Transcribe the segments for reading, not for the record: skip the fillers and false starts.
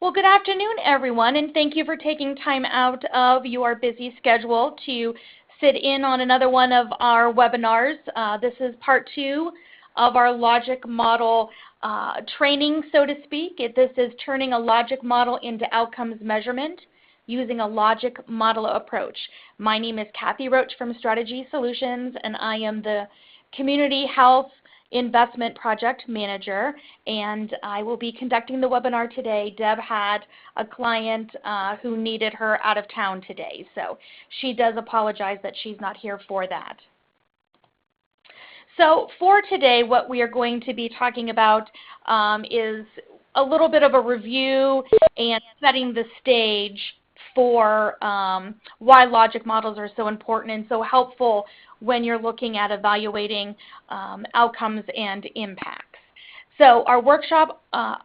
Well, good afternoon, everyone, and thank you for taking time out of your busy schedule to sit in on another one of our webinars. This is part 2 of our logic model training, so to speak. This is turning a logic model into outcomes measurement using a logic model approach. My name is Kathy Roach from Strategy Solutions, and I am the Community Health Investment Project Manager, and I will be conducting the webinar today. Deb had a client who needed her out of town today, so she does apologize that she's not here for that. So for today, what we are going to be talking about is a little bit of a review and setting the stage for why logic models are so important and so helpful when you're looking at evaluating outcomes and impacts. So our workshop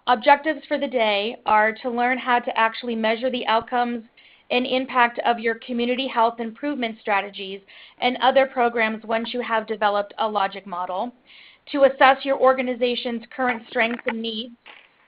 objectives for the day are to learn how to actually measure the outcomes and impact of your community health improvement strategies and other programs once you have developed a logic model, to assess your organization's current strengths and needs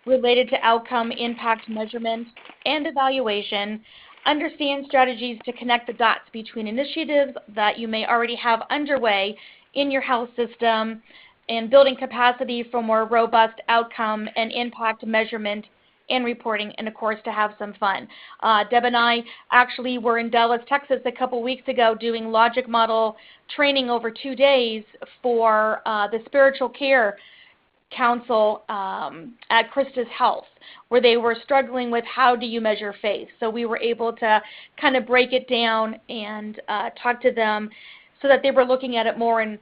related to outcome impact measurement and evaluation, understand strategies to connect the dots between initiatives that you may already have underway in your health system, and building capacity for more robust outcome and impact measurement and reporting, and of course to have some fun. Deb and I actually were in Dallas, Texas a couple weeks ago doing logic model training over 2 days for the Spiritual Care Council at Christus Health, where they were struggling with how do you measure faith. So we were able to kind of break it down and talk to them so that they were looking at it more in,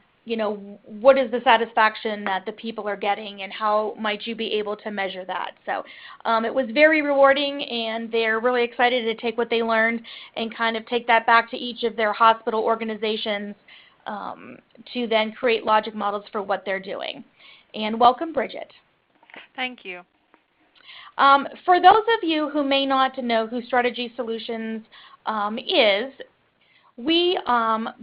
what is the satisfaction that the people are getting and how might you be able to measure that. So it was very rewarding, and they're really excited to take what they learned and kind of take that back to each of their hospital organizations to then create logic models for what they're doing. And welcome, Bridget. Thank you. For those of you who may not know who Strategy Solutions is, we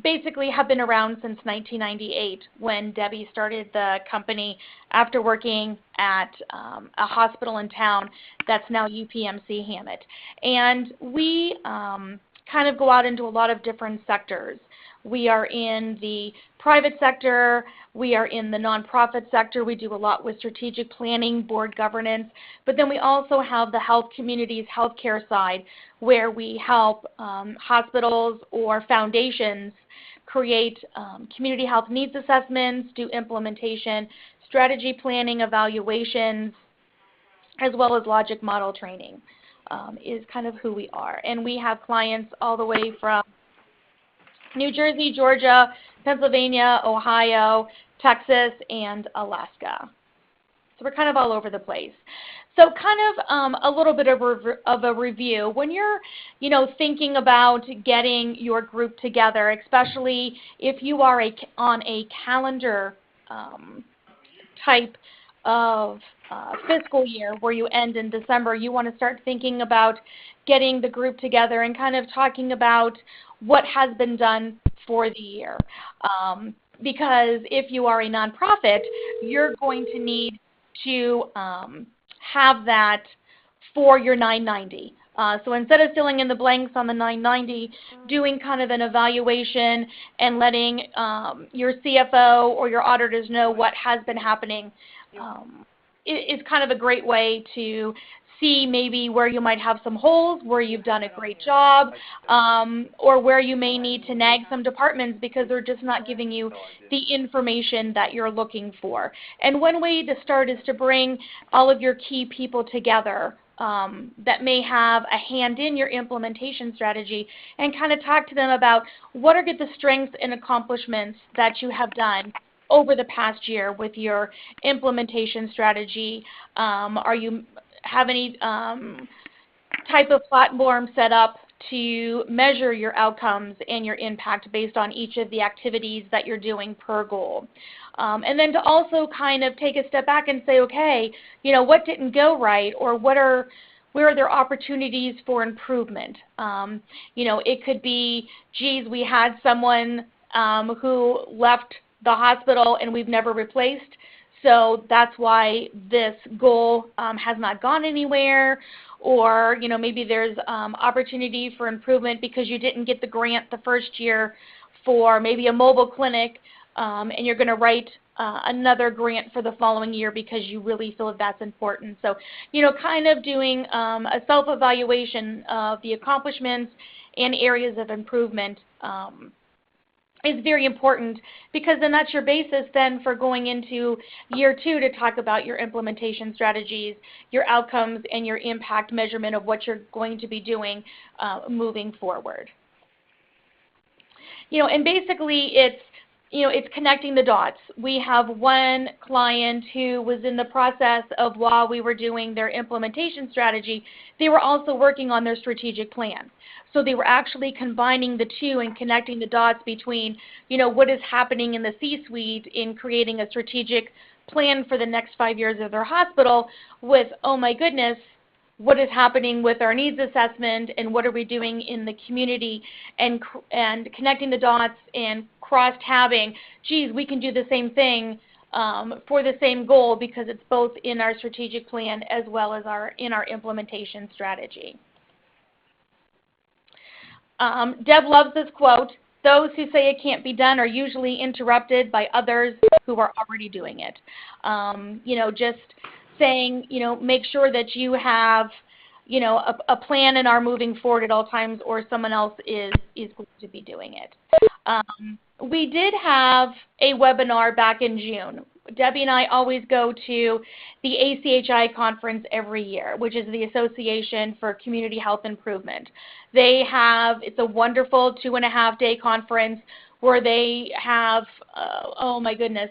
basically have been around since 1998 when Debbie started the company after working at a hospital in town that's now UPMC Hammett. And we kind of go out into a lot of different sectors. We are in the private sector, we are in the nonprofit sector, we do a lot with strategic planning, board governance, but then we also have the health communities healthcare side where we help hospitals or foundations create community health needs assessments, do implementation, strategy planning, evaluations, as well as logic model training is kind of who we are. And we have clients all the way from New Jersey, Georgia, Pennsylvania, Ohio, Texas, and Alaska. So we're kind of all over the place. So kind of a little bit of a review. When you're, thinking about getting your group together, especially if you are on a calendar type of fiscal year where you end in December, you want to start thinking about getting the group together and kind of talking about what has been done for the year. Because if you are a nonprofit, you're going to need to have that for your 990. So instead of filling in the blanks on the 990, doing kind of an evaluation and letting your CFO or your auditors know what has been happening is kind of a great way to see maybe where you might have some holes, where you've done a great job, or where you may need to nag some departments because they're just not giving you the information that you're looking for. And one way to start is to bring all of your key people together that may have a hand in your implementation strategy and kind of talk to them about what are the strengths and accomplishments that you have done over the past year with your implementation strategy. Are you have any type of platform set up to measure your outcomes and your impact based on each of the activities that you're doing per goal. And then to also kind of take a step back and say, okay, what didn't go right, or where are there opportunities for improvement? It could be, geez, we had someone who left the hospital and we've never replaced. So that's why this goal has not gone anywhere, or maybe there's opportunity for improvement because you didn't get the grant the first year for maybe a mobile clinic, and you're going to write another grant for the following year because you really feel that that's important. So, kind of doing a self-evaluation of the accomplishments and areas of improvement is very important, because then that's your basis then for going into year 2 to talk about your implementation strategies, your outcomes, and your impact measurement of what you're going to be doing moving forward. And basically it's connecting the dots. We have one client who was in the process of, while we were doing their implementation strategy, they were also working on their strategic plan. So they were actually combining the two and connecting the dots between, what is happening in the C-suite in creating a strategic plan for the next 5 years of their hospital with, oh my goodness, what is happening with our needs assessment and what are we doing in the community, and connecting the dots and cross-tabbing, geez, we can do the same thing for the same goal because it's both in our strategic plan as well as in our implementation strategy. Deb loves this quote: "Those who say it can't be done are usually interrupted by others who are already doing it." Just saying, make sure that you have, a plan and are moving forward at all times, or someone else is going to be doing it. We did have a webinar back in June. Debbie and I always go to the ACHI conference every year, which is the Association for Community Health Improvement. It's a wonderful 2.5-day conference where they have, oh my goodness,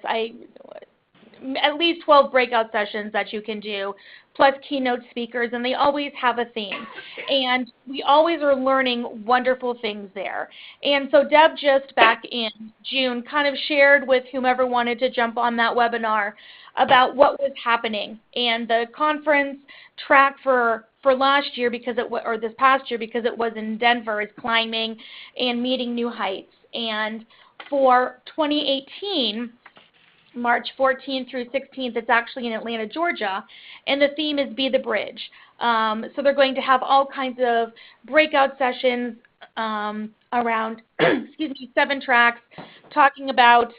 at least 12 breakout sessions that you can do, plus keynote speakers, and they always have a theme. And we always are learning wonderful things there. And so Deb just back in June kind of shared with whomever wanted to jump on that webinar about what was happening. And the conference track for last year, or this past year, because it was in Denver, is climbing and meeting new heights. And for 2018, March 14th through 16th, it's actually in Atlanta, Georgia, and the theme is Be the Bridge. So they're going to have all kinds of breakout sessions around 7 tracks, talking about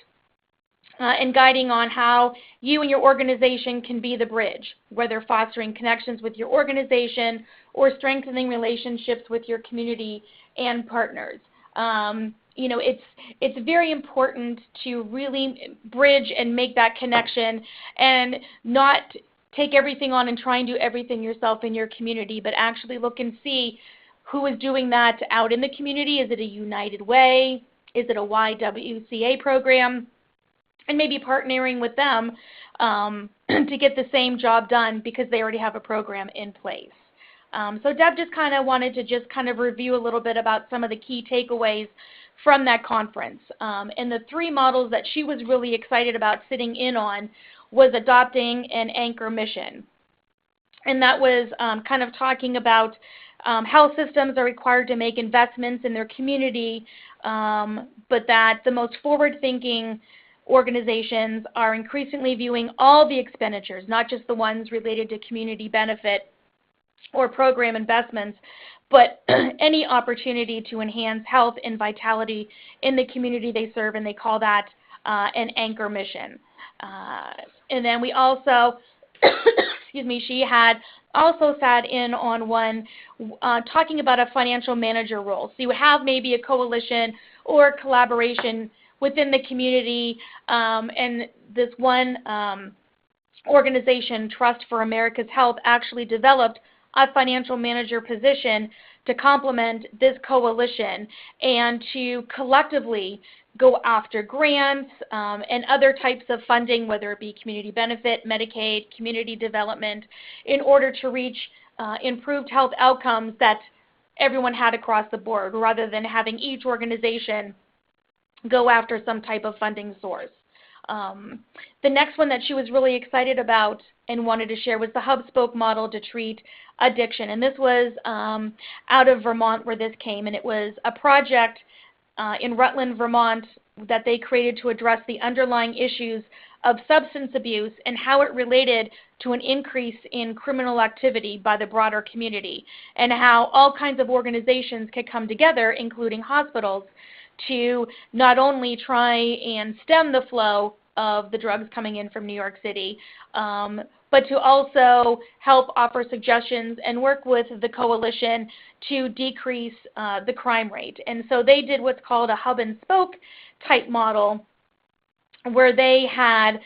and guiding on how you and your organization can be the bridge, whether fostering connections with your organization or strengthening relationships with your community and partners. It's very important to really bridge and make that connection and not take everything on and try and do everything yourself in your community, but actually look and see who is doing that out in the community. Is it a United Way? Is it a YWCA program? And maybe partnering with them to get the same job done because they already have a program in place. So Deb just kind of wanted to just kind of review a little bit about some of the key takeaways from that conference. And the 3 models that she was really excited about sitting in on was adopting an anchor mission. And that was kind of talking about health systems are required to make investments in their community, but that the most forward-thinking organizations are increasingly viewing all the expenditures, not just the ones related to community benefit or program investments, but any opportunity to enhance health and vitality in the community they serve, and they call that an anchor mission. And then we also, she had also sat in on one talking about a financial manager role. So you have maybe a coalition or collaboration within the community, and this one organization, Trust for America's Health, actually developed a financial manager position to complement this coalition and to collectively go after grants and other types of funding, whether it be community benefit, Medicaid, community development, in order to reach improved health outcomes that everyone had across the board, rather than having each organization go after some type of funding source. The next one that she was really excited about and wanted to share was the hub-spoke model to treat addiction. And this was out of Vermont where this came, and it was a project in Rutland, Vermont, that they created to address the underlying issues of substance abuse and how it related to an increase in criminal activity by the broader community, and how all kinds of organizations could come together, including hospitals, to not only try and stem the flow of the drugs coming in from New York City, but to also help offer suggestions and work with the coalition to decrease the crime rate. And so they did what's called a hub and spoke type model, where they had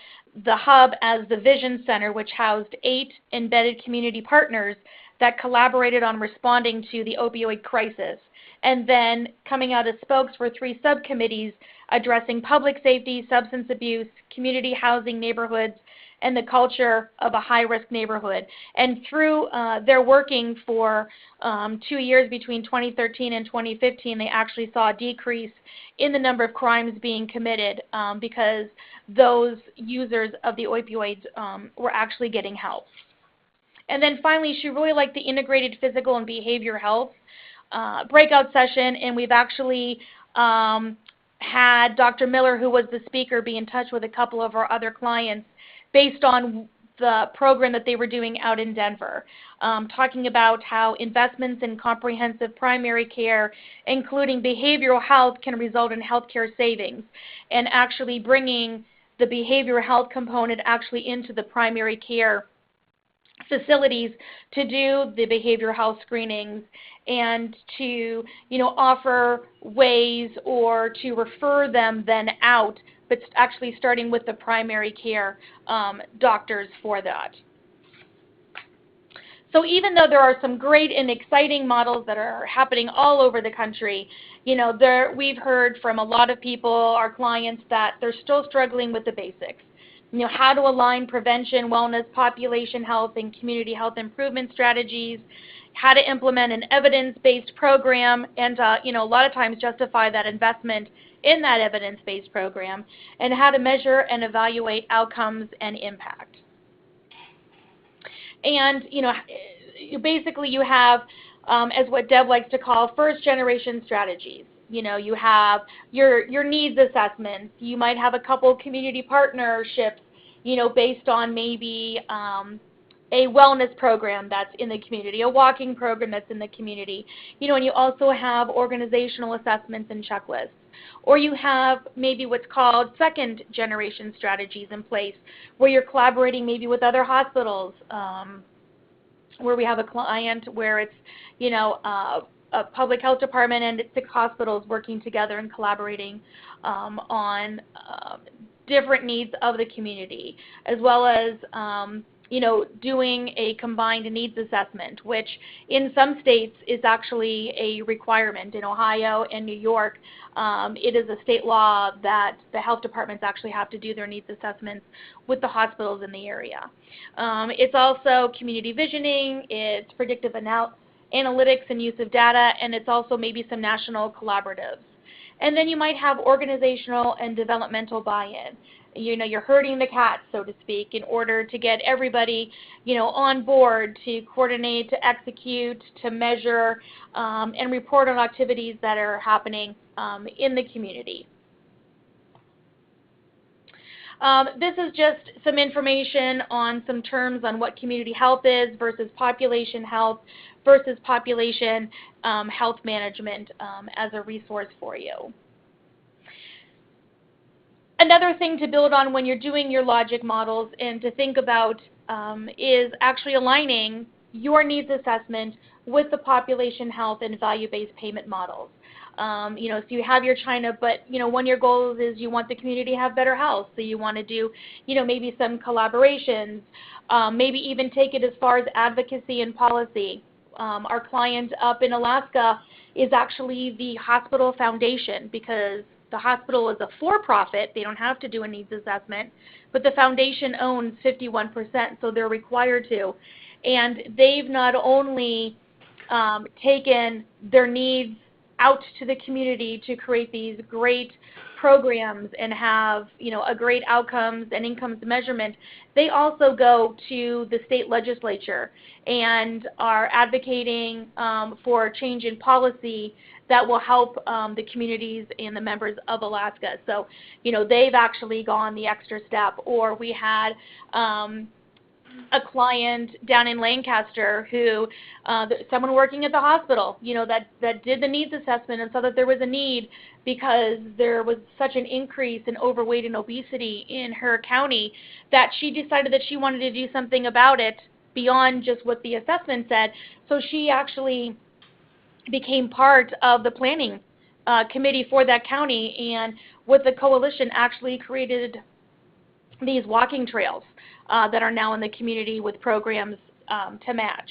the hub as the vision center, which housed 8 embedded community partners that collaborated on responding to the opioid crisis. And then coming out as spokes were 3 subcommittees addressing public safety, substance abuse, community housing neighborhoods, and the culture of a high-risk neighborhood. And through their working for 2 years between 2013 and 2015, they actually saw a decrease in the number of crimes being committed because those users of the opioids were actually getting help. And then finally, she really liked the integrated physical and behavior health breakout session, and we've actually had Dr. Miller, who was the speaker, be in touch with a couple of our other clients based on the program that they were doing out in Denver, talking about how investments in comprehensive primary care, including behavioral health, can result in healthcare savings, and actually bringing the behavioral health component actually into the primary care facilities to do the behavioral health screenings and to, offer ways or to refer them then out, but actually starting with the primary care doctors for that. So even though there are some great and exciting models that are happening all over the country, we've heard from a lot of people, our clients, that they're still struggling with the basics. How to align prevention, wellness, population health, and community health improvement strategies, how to implement an evidence-based program, and a lot of times justify that investment in that evidence-based program, and how to measure and evaluate outcomes and impact. And basically you have, as what Deb likes to call, first-generation strategies. You have your needs assessments. You might have a couple community partnerships, based on maybe a wellness program that's in the community, a walking program that's in the community, and you also have organizational assessments and checklists. Or you have maybe what's called second generation strategies in place, where you're collaborating maybe with other hospitals, where we have a client where it's, a public health department and 6 hospitals working together and collaborating on different needs of the community, as well as doing a combined needs assessment, which in some states is actually a requirement. In Ohio and New York, it is a state law that the health departments actually have to do their needs assessments with the hospitals in the area. It's also community visioning, it's predictive analytics and use of data, and it's also maybe some national collaboratives. And then you might have organizational and developmental buy-in. You're herding the cats, so to speak, in order to get everybody, on board to coordinate, to execute, to measure, and report on activities that are happening in the community. This is just some information on some terms on what community health is versus population health versus population health management as a resource for you. Another thing to build on when you're doing your logic models and to think about is actually aligning your needs assessment with the population health and value-based payment models. So you have your CHNA, but one of your goals is you want the community to have better health, so you want to do maybe some collaborations, maybe even take it as far as advocacy and policy. Our client up in Alaska is actually the hospital foundation, because the hospital is a for-profit. They don't have to do a needs assessment, but the foundation owns 51%, so they're required to. And they've not only taken their needs out to the community to create these great programs and have, a great outcomes and incomes measurement, they also go to the state legislature and are advocating for change in policy that will help the communities and the members of Alaska. So, they've actually gone the extra step. Or we had a client down in Lancaster who, someone working at the hospital, that did the needs assessment and saw that there was a need because there was such an increase in overweight and obesity in her county that she decided that she wanted to do something about it beyond just what the assessment said. So she actually became part of the planning committee for that county, and with the coalition actually created these walking trails that are now in the community with programs to match.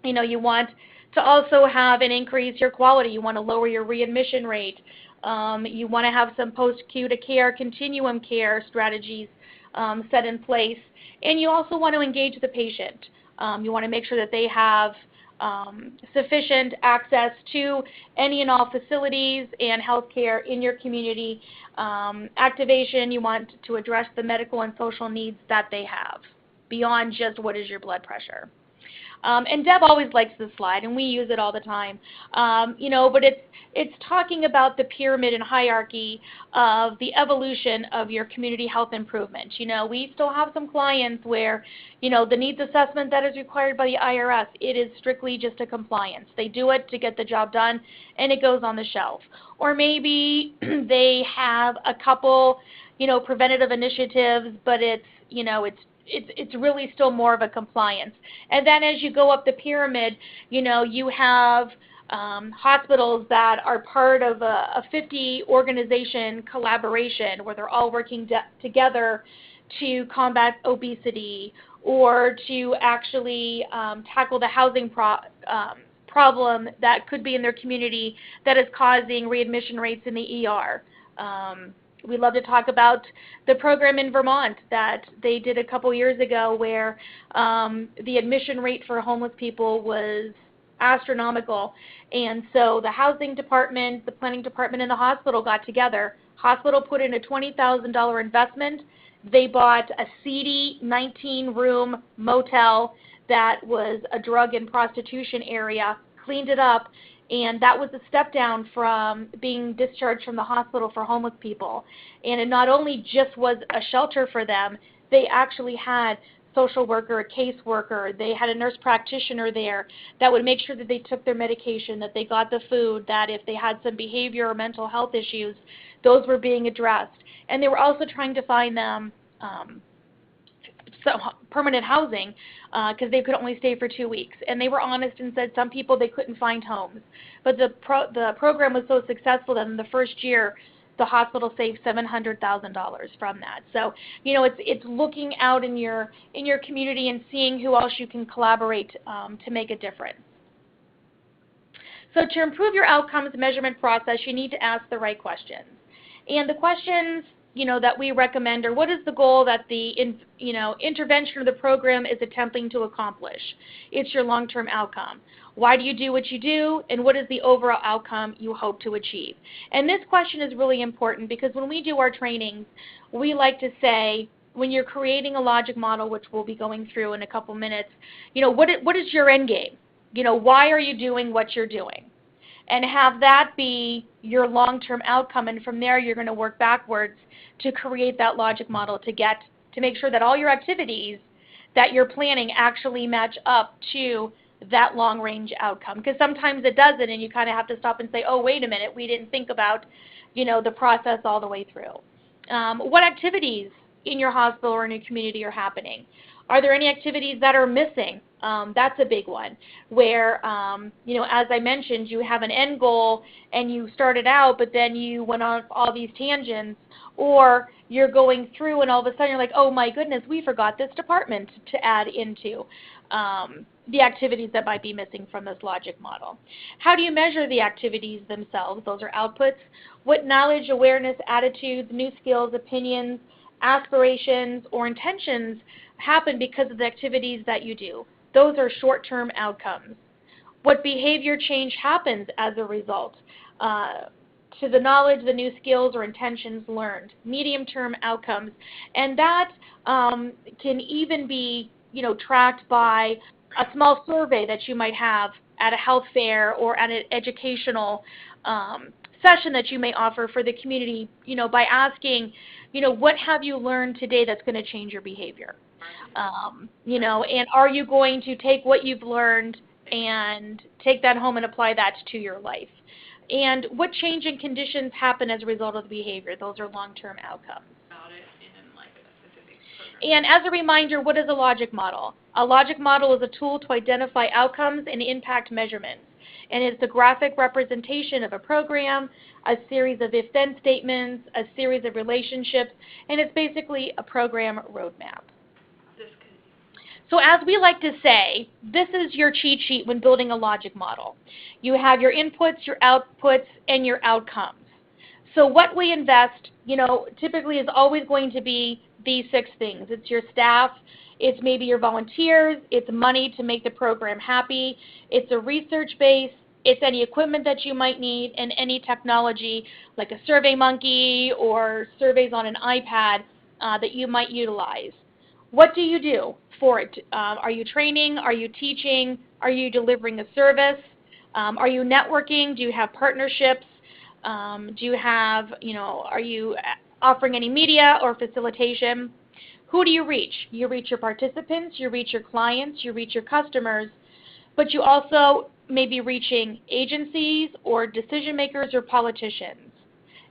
You want to also have an increase your quality. You want to lower your readmission rate. You want to have some post-acute care, continuum care strategies set in place. And you also want to engage the patient. You want to make sure that they have sufficient access to any and all facilities and healthcare in your community. Activation, you want to address the medical and social needs that they have beyond just what is your blood pressure. And Deb always likes this slide, and we use it all the time. But it's talking about the pyramid and hierarchy of the evolution of your community health improvement. We still have some clients where, the needs assessment that is required by the IRS, it is strictly just a compliance. They do it to get the job done, and it goes on the shelf. Or maybe they have a couple, preventative initiatives, but it's really still more of a compliance. And then as you go up the pyramid, you have hospitals that are part of a 50 organization collaboration where they're all working together to combat obesity or to actually tackle the housing problem that could be in their community that is causing readmission rates in the ER. We love to talk about the program in Vermont that they did a couple years ago where the admission rate for homeless people was astronomical. And so the housing department, the planning department, and the hospital got together. Hospital put in a $20,000 investment. They bought a seedy 19-room motel that was a drug and prostitution area, cleaned it up, and that was a step down from being discharged from the hospital for homeless people. And it not only just was a shelter for them, they actually had social worker, a caseworker, they had a nurse practitioner there that would make sure that they took their medication, that they got the food, that if they had some behavior or mental health issues, those were being addressed. And they were also trying to find them permanent housing because they could only stay for 2 weeks. And they were honest and said some people they couldn't find homes. But the program was so successful that in the first year, the hospital saved $700,000 from that. So, it's looking out in your community and seeing who else you can collaborate to make a difference. So to improve your outcomes measurement process, you need to ask the right questions. And the questions that we recommend are, what is the goal that the intervention or the program is attempting to accomplish? It's your long-term outcome. Why do you do what you do, and what is the overall outcome you hope to achieve? And this question is really important because when we do our trainings, we like to say, when you're creating a logic model, which we'll be going through in a couple minutes, what is your end game? Why are you doing what you're doing? And have that be your long-term outcome, and from there you're going to work backwards to create that logic model to make sure that all your activities that you're planning actually match up to that long-range outcome. Because sometimes it doesn't, and you kind of have to stop and say, oh, wait a minute, we didn't think about, the process all the way through. What activities in your hospital or in your community are happening? Are there any activities that are missing? That's a big one where, as I mentioned, you have an end goal and you started out, but then you went on all these tangents, or you're going through and all of a sudden you're like, oh my goodness, we forgot this department to add into the activities that might be missing from this logic model. How do you measure the activities themselves? Those are outputs. What knowledge, awareness, attitudes, new skills, opinions, aspirations, or intentions happen because of the activities that you do? Those are short-term outcomes. What behavior change happens as a result? to the knowledge, the new skills or intentions learned, medium-term outcomes. And that can even be, tracked by a small survey that you might have at a health fair or at an educational session that you may offer for the community, by asking, what have you learned today that's going to change your behavior? And are you going to take what you've learned and take that home and apply that to your life? And what change in conditions happen as a result of the behavior? Those are long-term outcomes. And as a reminder, what is a logic model? A logic model is a tool to identify outcomes and impact measurements. And it's a graphic representation of a program, a series of if-then statements, a series of relationships, and it's basically a program roadmap. So as we like to say, this is your cheat sheet when building a logic model. You have your inputs, your outputs, and your outcomes. So what we invest, typically is always going to be these 6 things. It's your staff, it's maybe your volunteers, it's money to make the program happy, it's a research base, it's any equipment that you might need, and any technology like a SurveyMonkey or surveys on an iPad that you might utilize. What do you do for it? Are you training? Are you teaching? Are you delivering a service? Are you networking? Do you have partnerships? Do you have, are you offering any media or facilitation? Who do you reach? You reach your participants, you reach your clients, you reach your customers, but you also may be reaching agencies or decision makers or politicians.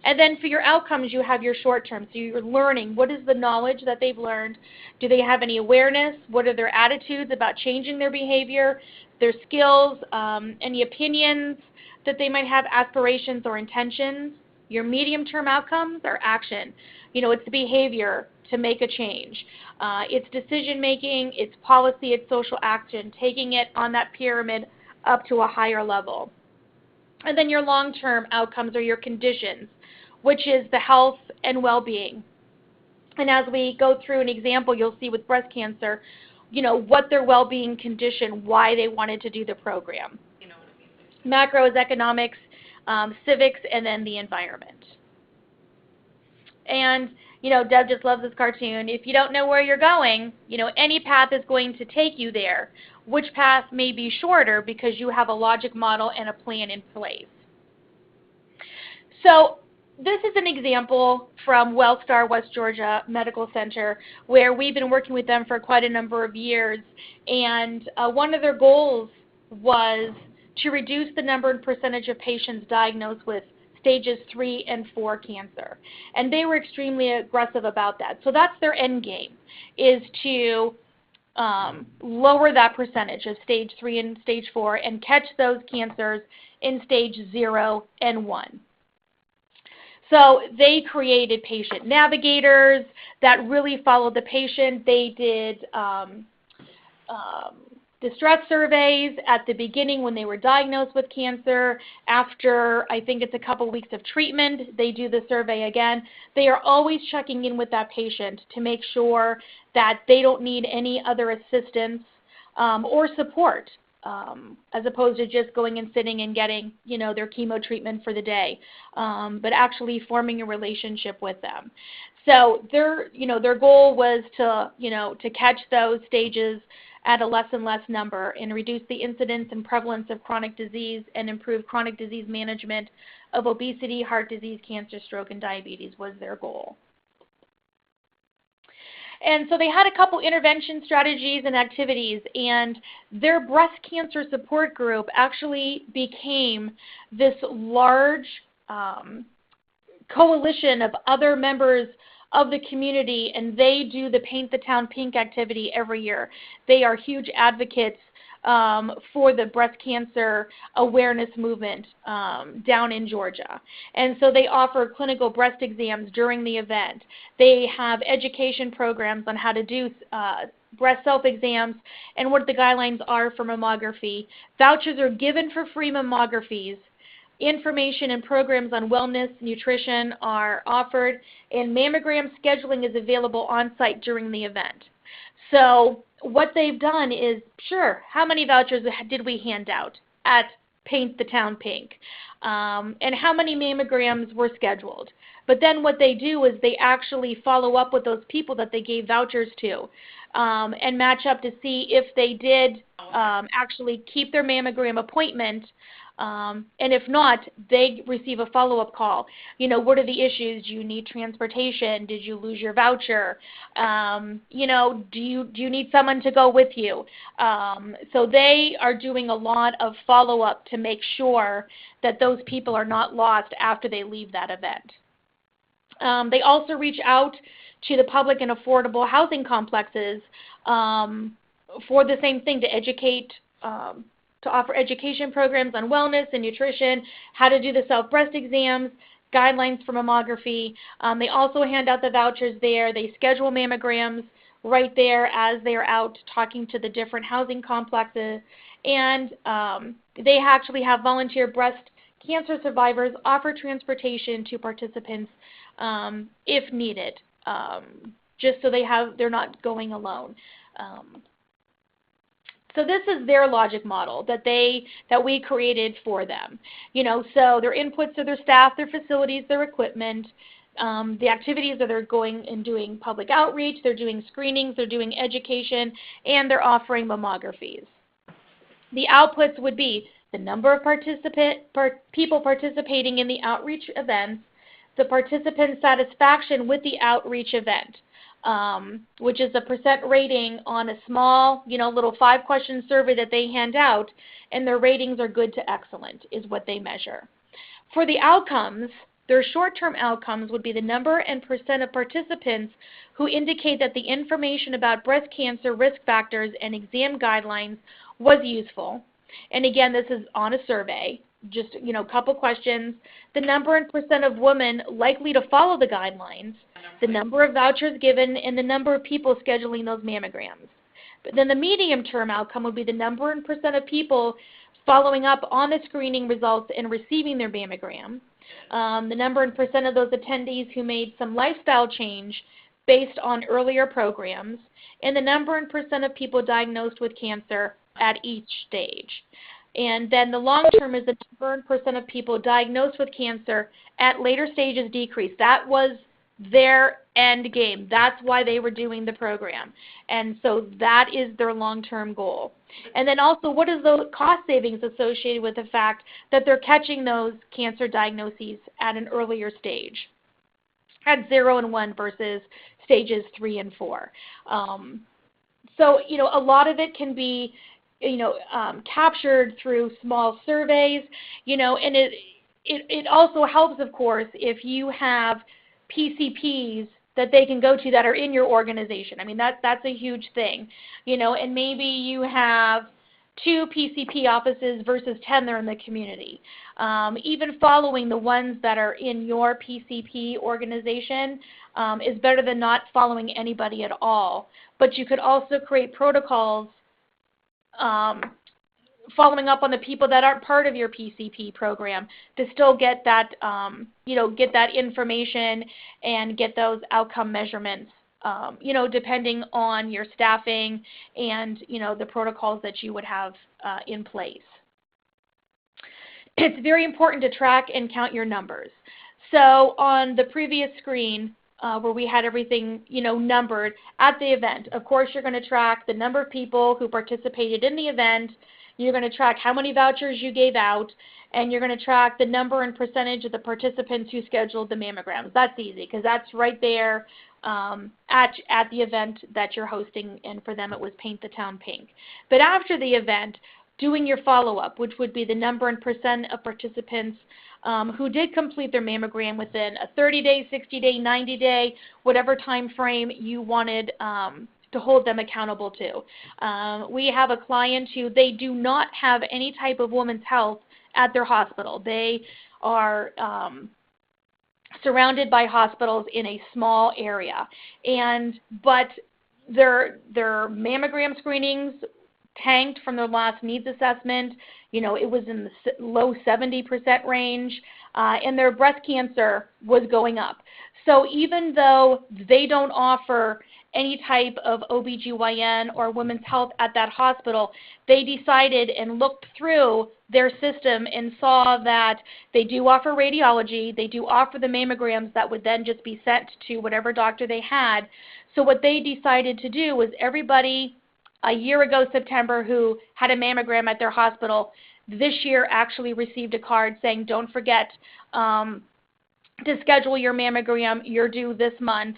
And then for your outcomes, you have your short term. So you're learning, what is the knowledge that they've learned? Do they have any awareness? What are their attitudes about changing their behavior, their skills, any opinions that they might have, aspirations or intentions? Your medium-term outcomes are action. It's the behavior to make a change. It's decision-making, it's policy, it's social action, taking it on that pyramid up to a higher level. And then your long-term outcomes are your conditions, which is the health and well-being. And as we go through an example, you'll see with breast cancer, what their well-being condition, why they wanted to do the program. Macro is economics, civics, and then the environment. And, Deb just loves this cartoon. If you don't know where you're going, any path is going to take you there. Which path may be shorter because you have a logic model and a plan in place. So this is an example from Wellstar, West Georgia Medical Center, where we've been working with them for quite a number of years. And one of their goals was to reduce the number and percentage of patients diagnosed with stages 3 and 4 cancer. And they were extremely aggressive about that. So that's their end game, is to lower that percentage of stage 3 and stage 4 and catch those cancers in stage 0 and 1. So they created patient navigators that really followed the patient. They did distress surveys at the beginning when they were diagnosed with cancer. After, I think it's a couple weeks of treatment, they do the survey again. They are always checking in with that patient to make sure that they don't need any other assistance or support, as opposed to just going and sitting and getting, their chemo treatment for the day, but actually forming a relationship with them. So their goal was to catch those stages at a less and less number and reduce the incidence and prevalence of chronic disease and improve chronic disease management of obesity, heart disease, cancer, stroke, and diabetes was their goal. And so they had a couple intervention strategies and activities, and their breast cancer support group actually became this large coalition of other members of the community, and they do the Paint the Town Pink activity every year. They are huge advocates for the breast cancer awareness movement down in Georgia. And so they offer clinical breast exams during the event. They have education programs on how to do breast self-exams and what the guidelines are for mammography. Vouchers are given for free mammographies. Information and programs on wellness, nutrition are offered, and mammogram scheduling is available on-site during the event. So what they've done is, sure, how many vouchers did we hand out at paint the town pink, and how many mammograms were scheduled. But then what they do is they actually follow up with those people that they gave vouchers to, and match up to see if they did actually keep their mammogram appointment, and if not, they receive a follow-up call. You know, what are the issues? Do you need transportation? Did you lose your voucher? You know, do you need someone to go with you? So they are doing a lot of follow-up to make sure that those people are not lost after they leave that event. They also reach out to the public and affordable housing complexes for the same thing, to educate, to offer education programs on wellness and nutrition, how to do the self-breast exams, guidelines for mammography. They also hand out the vouchers there. They schedule mammograms right there as they're out talking to the different housing complexes. And they actually have volunteer breast cancer survivors offer transportation to participants if needed, just so they're not going alone. So this is their logic model that we created for them. You know, so their inputs are their staff, their facilities, their equipment, the activities that they're going and doing public outreach, they're doing screenings, they're doing education, and they're offering mammographies. The outputs would be the number of people participating in the outreach events, the participant satisfaction with the outreach event, which is a percent rating on a small, little 5-question survey that they hand out, and their ratings are good to excellent is what they measure. For the outcomes, their short-term outcomes would be the number and percent of participants who indicate that the information about breast cancer risk factors and exam guidelines was useful. And again, this is on a survey, just, a couple questions. The number and percent of women likely to follow the guidelines, the number of vouchers given, and the number of people scheduling those mammograms. But then the medium-term outcome would be the number and percent of people following up on the screening results and receiving their mammogram, the number and percent of those attendees who made some lifestyle change based on earlier programs, and the number and percent of people diagnosed with cancer at each stage. And then the long term is the number and percent of people diagnosed with cancer at later stages decrease. That was their end game. That's why they were doing the program. And so that is their long-term goal. And then also, what is the cost savings associated with the fact that they're catching those cancer diagnoses at an earlier stage, at 0 and 1 versus stages 3 and 4. So, a lot of it can be, captured through small surveys, and it also helps, of course, if you have PCPs that they can go to that are in your organization. I mean, that's a huge thing, and maybe you have 2 PCP offices versus 10 that are in the community. Even following the ones that are in your PCP organization is better than not following anybody at all. But you could also create protocols following up on the people that aren't part of your PCP program to still get that, get that information and get those outcome measurements, depending on your staffing and, the protocols that you would have in place. It's very important to track and count your numbers. So on the previous screen, where we had everything, numbered at the event, of course, you're going to track the number of people who participated in the event. You're going to track how many vouchers you gave out, and you're going to track the number and percentage of the participants who scheduled the mammograms. That's easy because that's right there at the event that you're hosting, and for them it was Paint the Town Pink. But after the event, doing your follow-up, which would be the number and percent of participants who did complete their mammogram within a 30-day, 60-day, 90-day, whatever time frame you wanted to hold them accountable to. We have a client who they do not have any type of women's health at their hospital. They are surrounded by hospitals in a small area, but their mammogram screenings tanked from their last needs assessment. It was in the low 70% range, and their breast cancer was going up. So even though they don't offer any type of OBGYN or women's health at that hospital, they decided and looked through their system and saw that they do offer radiology, they do offer the mammograms that would then just be sent to whatever doctor they had. So what they decided to do was everybody a year ago, September, who had a mammogram at their hospital, this year actually received a card saying, don't forget to schedule your mammogram, you're due this month.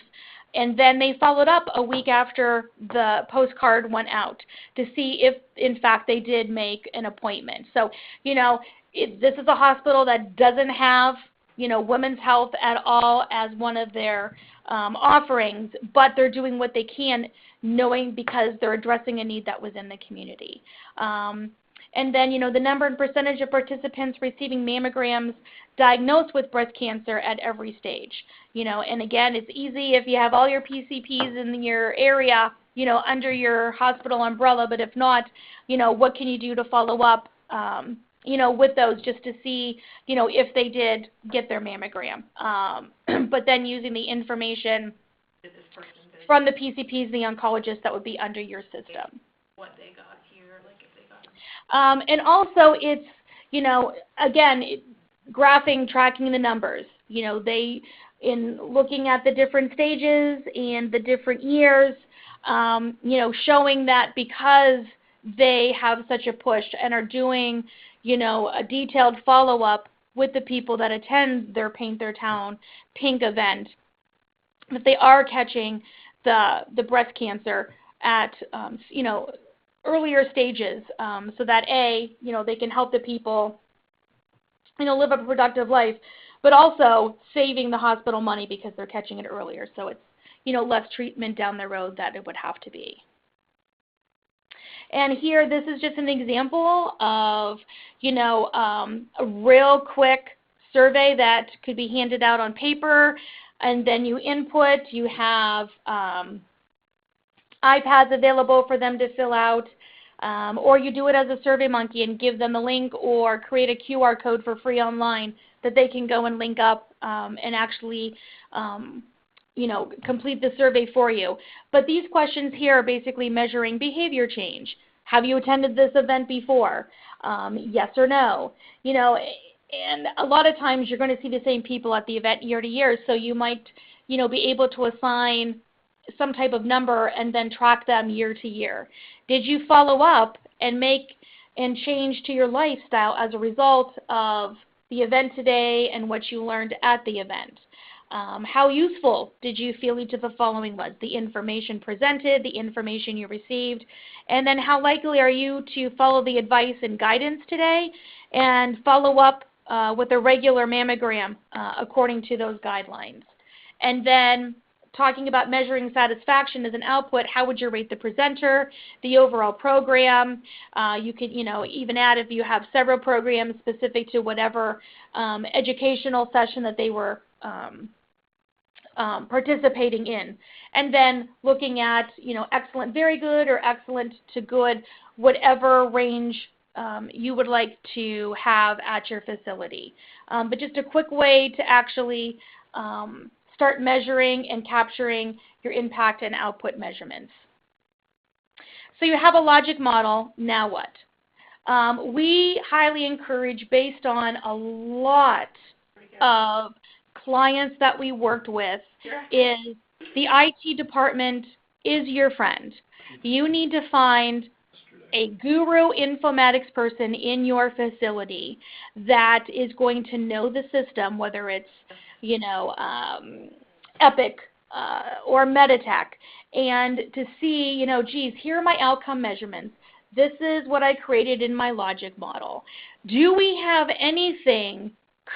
And then they followed up a week after the postcard went out to see if, in fact, they did make an appointment. So, you know, this is a hospital that doesn't have, you know, women's health at all as one of their offerings, but they're doing what they can, knowing because they're addressing a need that was in the community. And then, you know, the number and percentage of participants receiving mammograms diagnosed with breast cancer at every stage. You know, and again, it's easy if you have all your PCPs in your area, you know, under your hospital umbrella, but if not, you know, what can you do to follow up, you know, with those just to see, you know, if they did get their mammogram. But then using the information from the PCPs, the oncologists that would be under your system. What they got here, like if they got and also it's, you know, again, graphing, tracking the numbers. You know, they, in looking at the different stages and the different years, you know, showing that because they have such a push and are doing, you know, a detailed follow-up with the people that attend their Paint Their Town Pink event, that they are catching the breast cancer at, you know, earlier stages, so that A, you know, they can help the people, you know, live a productive life, but also saving the hospital money because they're catching it earlier. So it's, you know, less treatment down the road that it would have to be. And here, this is just an example of, you know, a real quick survey that could be handed out on paper, and then you input. You have iPads available for them to fill out, or you do it as a SurveyMonkey and give them the link, or create a QR code for free online that they can go and link up and actually, you know, complete the survey for you. But these questions here are basically measuring behavior change. Have you attended this event before? Yes or no? You know, and a lot of times you're going to see the same people at the event year to year, so you might, you know, be able to assign some type of number and then track them year to year. Did you follow up and make and change to your lifestyle as a result of the event today and what you learned at the event? How useful did you feel each of the following was? The information presented, the information you received, and then how likely are you to follow the advice and guidance today and follow up with a regular mammogram according to those guidelines? And then talking about measuring satisfaction as an output, how would you rate the presenter, the overall program? You could, you know, even add if you have several programs specific to whatever educational session that they were participating in. And then looking at, you know, excellent, very good, or excellent to good, whatever range you would like to have at your facility. But just a quick way to actually start measuring and capturing your impact and output measurements. So you have a logic model, now what? We highly encourage, based on a lot of clients that we worked with, is the IT department is your friend. You need to find a guru informatics person in your facility that is going to know the system, whether it's, you know, Epic or Meditech, and to see, you know, geez, here are my outcome measurements. This is what I created in my logic model. Do we have anything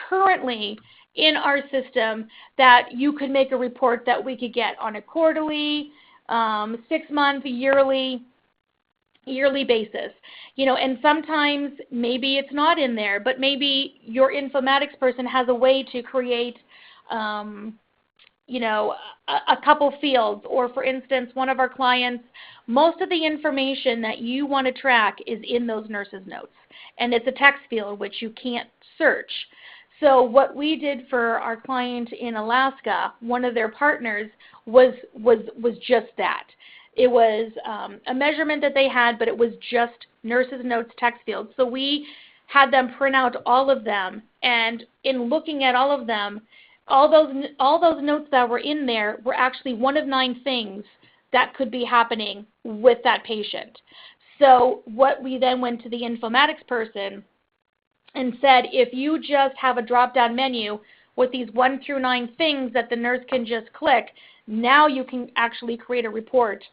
currently in our system that you could make a report that we could get on a quarterly, 6-month, yearly basis? You know, and sometimes maybe it's not in there, but maybe your informatics person has a way to create, you know, a couple fields. Or for instance, one of our clients, most of the information that you want to track is in those nurses' notes, and it's a text field which you can't search. So what we did for our client in Alaska, one of their partners, was just that. It was a measurement that they had, but it was just nurses' notes text fields. So we had them print out all of them, and in looking at all of them, all those notes that were in there were actually one of 9 things that could be happening with that patient. So what we then went to the informatics person and said, if you just have a drop-down menu with these 1 through 9 things that the nurse can just click, now you can actually create a report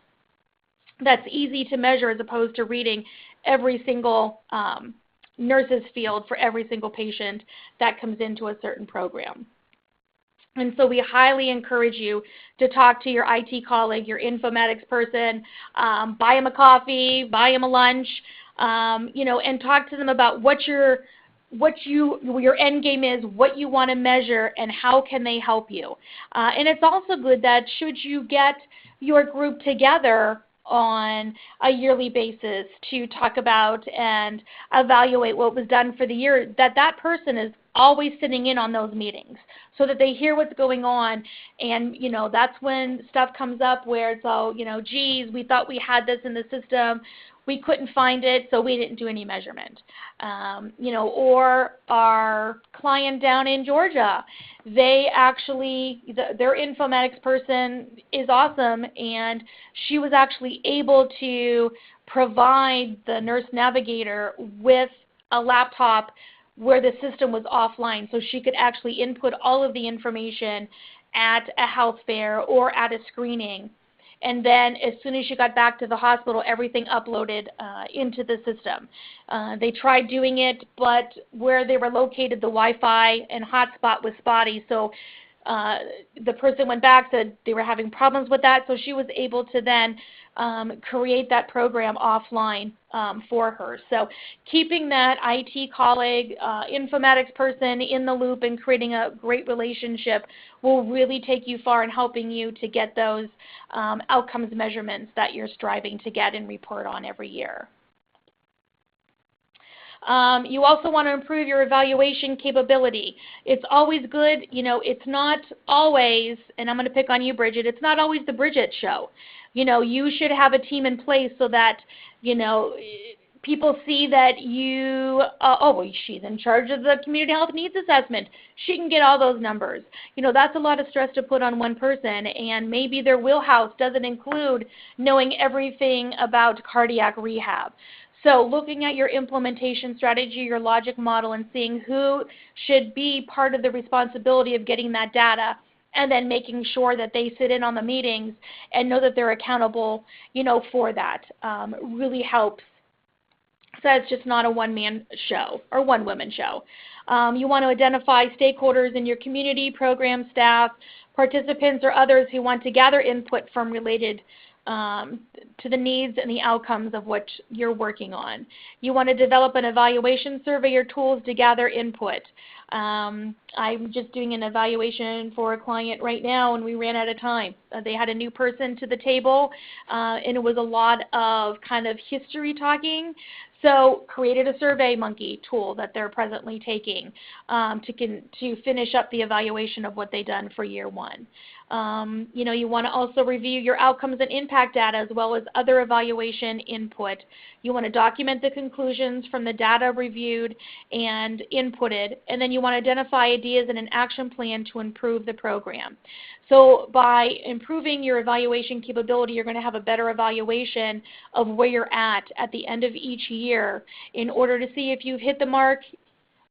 that's easy to measure as opposed to reading every single nurse's field for every single patient that comes into a certain program. And so we highly encourage you to talk to your IT colleague, your informatics person, buy them a coffee, buy them a lunch, and talk to them about what your end game is, what you want to measure, and how can they help you. And it's also good that should you get your group together on a yearly basis to talk about and evaluate what was done for the year, that person is always sitting in on those meetings so that they hear what's going on. And, that's when stuff comes up where it's all, geez, we thought we had this in the system. We couldn't find it, so we didn't do any measurement. Or our client down in Georgia, they actually, their informatics person is awesome, and she was actually able to provide the nurse navigator with a laptop where the system was offline, so she could actually input all of the information at a health fair or at a screening. And then as soon as she got back to the hospital, everything uploaded into the system. They tried doing it, but where they were located, the Wi-Fi and hotspot was spotty. So the person went back, said they were having problems with that. So she was able to then create that program offline for her. So keeping that IT colleague, informatics person in the loop and creating a great relationship will really take you far in helping you to get those outcomes measurements that you're striving to get and report on every year. You also want to improve your evaluation capability. It's always good, it's not always, and I'm going to pick on you, Bridget, it's not always the Bridget show. You should have a team in place so that, people see that she's in charge of the community health needs assessment. She can get all those numbers. That's a lot of stress to put on one person, and maybe their wheelhouse doesn't include knowing everything about cardiac rehab. So looking at your implementation strategy, your logic model, and seeing who should be part of the responsibility of getting that data, and then making sure that they sit in on the meetings and know that they're accountable, for that really helps. So it's just not a one-man show or one-woman show. You want to identify stakeholders in your community, program staff, participants, or others who want to gather input from related to the needs and the outcomes of what you're working on. You want to develop an evaluation survey or tools to gather input. I'm just doing an evaluation for a client right now, and we ran out of time. They had a new person to the table, and it was a lot of kind of history talking. So created a SurveyMonkey tool that they're presently taking to finish up the evaluation of what they've done for year one. You want to also review your outcomes and impact data as well as other evaluation input. You want to document the conclusions from the data reviewed and inputted, and then you want to identify ideas and an action plan to improve the program. So by improving your evaluation capability, you're going to have a better evaluation of where you're at the end of each year in order to see if you've hit the mark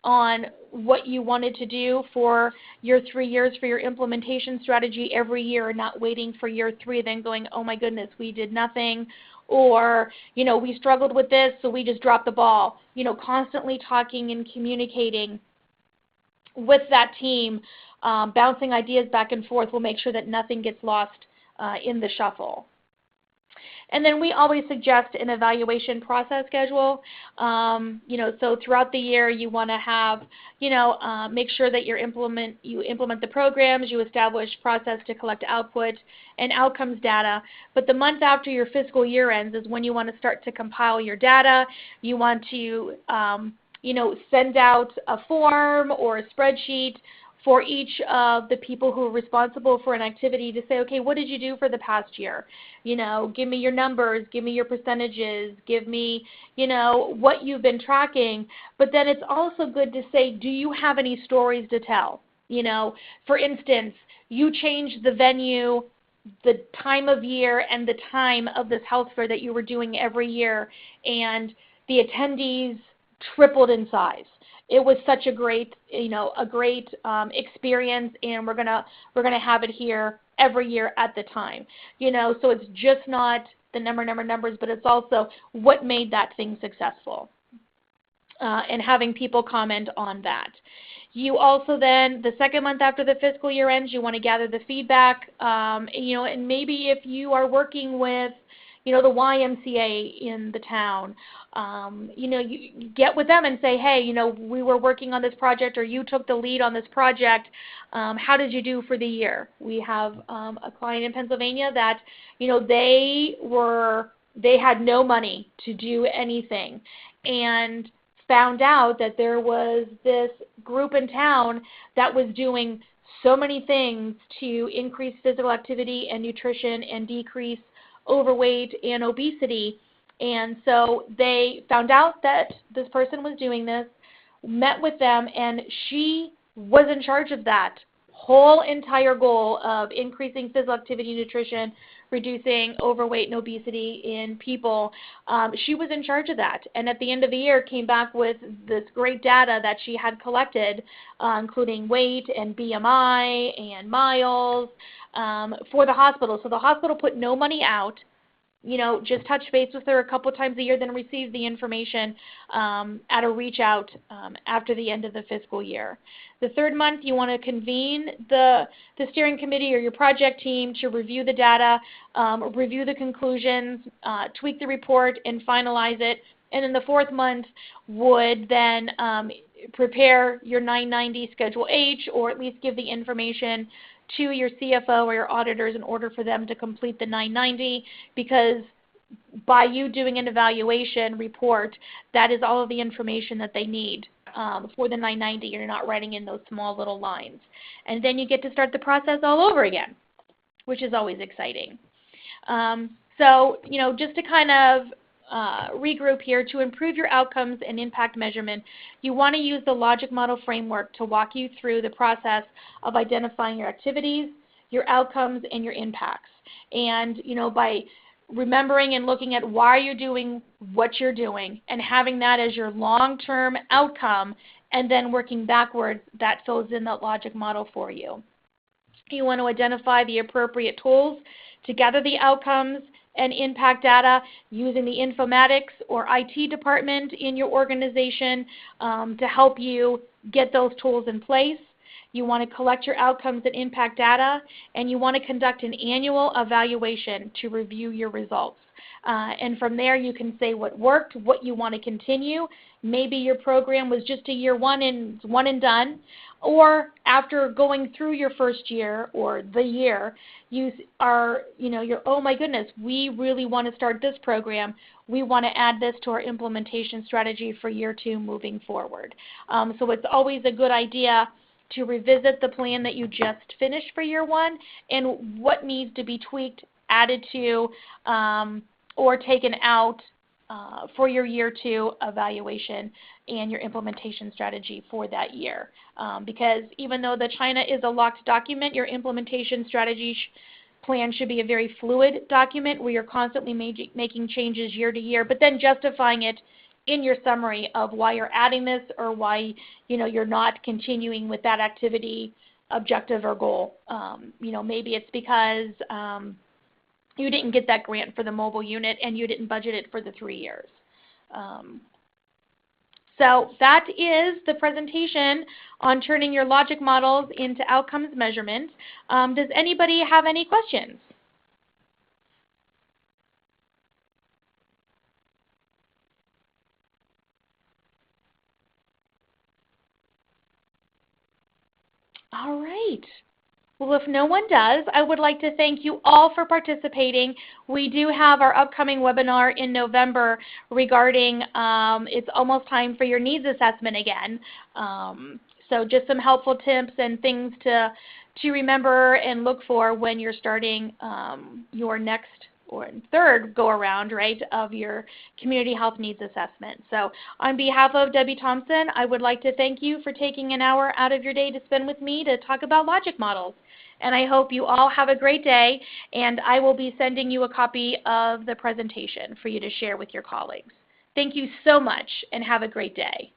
on what you wanted to do for your 3 years for your implementation strategy every year, and not waiting for year 3 then going, oh my goodness, we did nothing, or we struggled with this, so we just dropped the ball. Constantly talking and communicating with that team, bouncing ideas back and forth will make sure that nothing gets lost in the shuffle. And then we always suggest an evaluation process schedule. So throughout the year you want to have, make sure that you implement the programs, you establish process to collect output and outcomes data. But the month after your fiscal year ends is when you want to start to compile your data. You want to send out a form or a spreadsheet for each of the people who are responsible for an activity to say, okay, what did you do for the past year? Give me your numbers, give me your percentages, give me, what you've been tracking. But then it's also good to say, do you have any stories to tell? For instance, you changed the venue, the time of year, and the time of this health fair that you were doing every year, and the attendees tripled in size. It was such a great, experience, and we're gonna have it here every year at the time. So it's just not the numbers, but it's also what made that thing successful, and having people comment on that. You also then, the second month after the fiscal year ends, you want to gather the feedback, and maybe if you are working with, the YMCA in the town, you get with them and say, hey, we were working on this project, or you took the lead on this project. How did you do for the year? We have a client in Pennsylvania that, they had no money to do anything, and found out that there was this group in town that was doing so many things to increase physical activity and nutrition and decrease overweight and obesity. And so they found out that this person was doing this, met with them, and she was in charge of that whole entire goal of increasing physical activity, nutrition, reducing overweight and obesity in people. She was in charge of that, and at the end of the year came back with this great data that she had collected, including weight and BMI and miles, for the hospital. So the hospital put no money out, just touch base with her a couple times a year, then receive the information at a reach out after the end of the fiscal year. The third month, you want to convene the steering committee or your project team to review the data, review the conclusions, tweak the report, and finalize it. And then the fourth month would then prepare your 990 Schedule H, or at least give the information to your CFO or your auditors in order for them to complete the 990, because by you doing an evaluation report, that is all of the information that they need for the 990. You're not writing in those small little lines. And then you get to start the process all over again, which is always exciting. So, just to kind of regroup here, to improve your outcomes and impact measurement, you want to use the logic model framework to walk you through the process of identifying your activities, your outcomes, and your impacts. And, by remembering and looking at why you're doing what you're doing and having that as your long-term outcome, and then working backwards, that fills in that logic model for you. You want to identify the appropriate tools to gather the outcomes and impact data using the informatics or IT department in your organization to help you get those tools in place. You want to collect your outcomes and impact data, and you want to conduct an annual evaluation to review your results. And from there, you can say what worked, what you want to continue. Maybe your program was just a year one and done, or after going through your first year or the year, you are, you're, oh my goodness, we really want to start this program. We want to add this to our implementation strategy for year two moving forward. So it's always a good idea to revisit the plan that you just finished for year one and what needs to be tweaked, added to, or taken out for your year two evaluation and your implementation strategy for that year. Because even though the CHNA is a locked document, your implementation strategy plan should be a very fluid document where you're constantly making changes year to year, but then justifying it in your summary of why you're adding this or why you're not continuing with that activity, objective, or goal. Maybe it's because you didn't get that grant for the mobile unit and you didn't budget it for the 3 years. So that is the presentation on turning your logic models into outcomes measurement. Does anybody have any questions? All right. Well, if no one does, I would like to thank you all for participating. We do have our upcoming webinar in November regarding it's almost time for your needs assessment again. So just some helpful tips and things to remember and look for when you're starting your next or third go-around, right, of your community health needs assessment. So on behalf of Debbie Thompson, I would like to thank you for taking an hour out of your day to spend with me to talk about logic models. And I hope you all have a great day, and I will be sending you a copy of the presentation for you to share with your colleagues. Thank you so much, and have a great day.